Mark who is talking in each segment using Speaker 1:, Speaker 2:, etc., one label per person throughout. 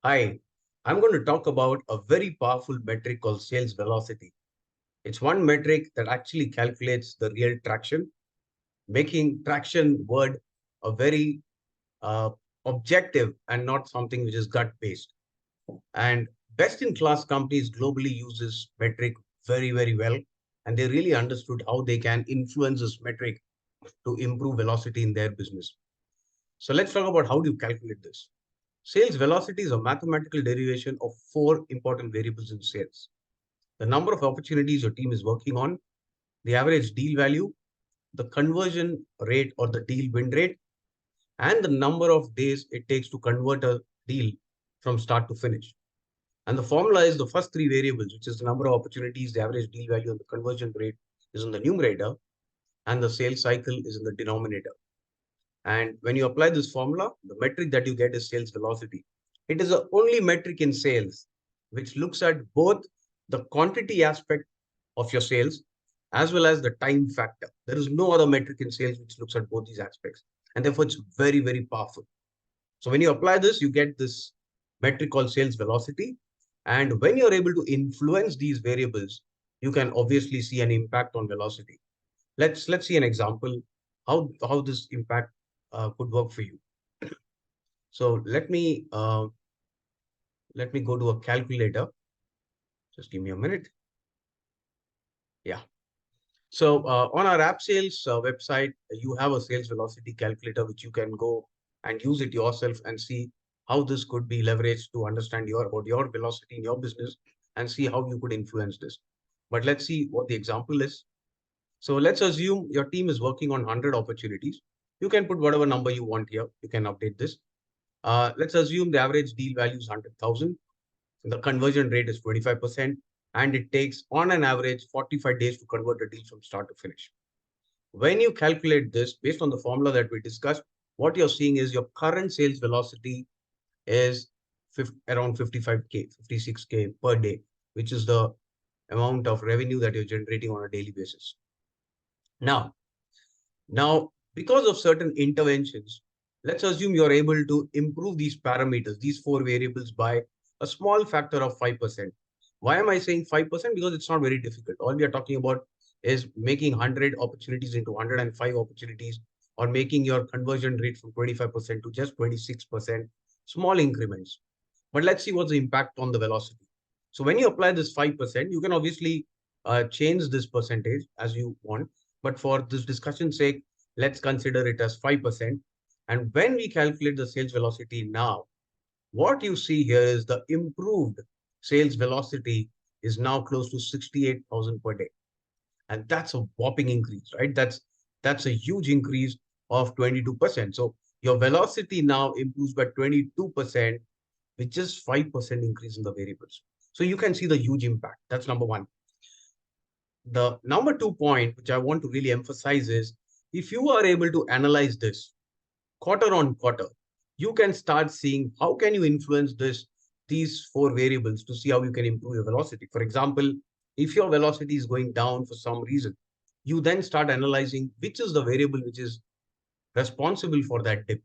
Speaker 1: Hi, I'm going to talk about a very powerful metric called sales velocity. It's one metric that actually calculates the real traction, making traction word a very uh, objective and not something which is gut based. And best in class companies globally use this metric very, very well. And they really understood how they can influence this metric to improve velocity in their business. So let's talk about how do you calculate this. Sales velocity is a mathematical derivation of four important variables in sales: the number of opportunities your team is working on, the average deal value, the conversion rate or the deal win rate, and the number of days it takes to convert a deal from start to finish. And the formula is the first three variables, which is the number of opportunities, the average deal value, and the conversion rate is in the numerator, and the sales cycle is in the denominator. And when you apply this formula, the metric that you get is sales velocity. It is the only metric in sales which looks at both the quantity aspect of your sales as well as the time factor. There is no other metric in sales which looks at both these aspects. And therefore, it's very, very powerful. So when you apply this, you get this metric called sales velocity. And when you're able to influence these variables, you can obviously see an impact on velocity. Let's see an example how this impact could work for you. So let me go to a calculator. Just give me a minute. Yeah. So on our app sales website, you have a sales velocity calculator which you can go and use it yourself and see how this could be leveraged to understand about your velocity in your business and see how you could influence this. But let's see what the example is. So let's assume your team is working on 100 opportunities. You can put whatever number you want here. You can update this. Let's assume the average deal value is 100,000. The conversion rate is 25%, and it takes on an average 45 days to convert a deal from start to finish. When you calculate this based on the formula that we discussed, what you're seeing is your current sales velocity is around 55K, 56K per day, which is the amount of revenue that you're generating on a daily basis. Now, because of certain interventions, let's assume you're able to improve these parameters, these four variables by a small factor of 5%. Why am I saying 5%? Because it's not very difficult. All we are talking about is making 100 opportunities into 105 opportunities, or making your conversion rate from 25% to just 26%, small increments. But let's see what's the impact on the velocity. So when you apply this 5%, you can obviously change this percentage as you want. But for this discussion's sake, let's consider it as 5%. And when we calculate the sales velocity now, what you see here is the improved sales velocity is now close to 68,000 per day. And that's a whopping increase, right? That's a huge increase of 22%. So your velocity now improves by 22% with just 5% increase in the variables. So you can see the huge impact. That's number one. The number 2 point, which I want to really emphasize, is if you are able to analyze this quarter on quarter, you can start seeing how can you influence these four variables to see how you can improve your velocity. For example, if your velocity is going down for some reason, you then start analyzing which is the variable which is responsible for that dip.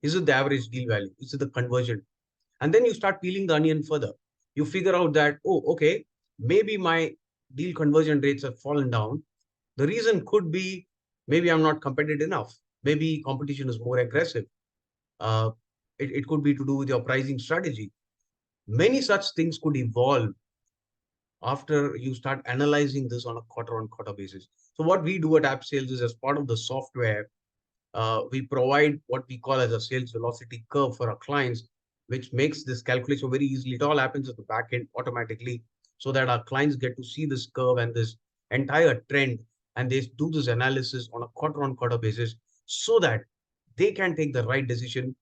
Speaker 1: Is it the average deal value? Is it the conversion? And then you start peeling the onion further. You figure out that, oh, okay, maybe my deal conversion rates have fallen down. The reason could be maybe I'm not competitive enough. Maybe competition is more aggressive. Uh, it could be to do with your pricing strategy. Many such things could evolve after you start analyzing this on a quarter on quarter basis. So what we do at App Sales is, as part of the software, we provide what we call as a sales velocity curve for our clients, which makes this calculation very easily. It all happens at the back end automatically, so that our clients get to see this curve and this entire trend, and they do this analysis on a quarter on quarter basis, so that they can take the right decision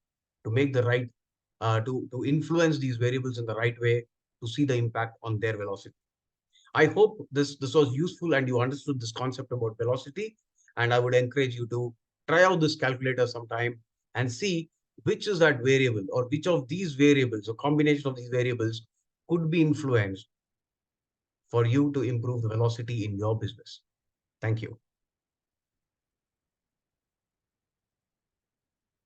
Speaker 1: to make the right, to influence these variables in the right way to see the impact on their velocity. I hope this was useful and you understood this concept about velocity. And I would encourage you to try out this calculator sometime and see which is that variable, or which of these variables, a combination of these variables, could be influenced for you to improve the velocity in your business. Thank you.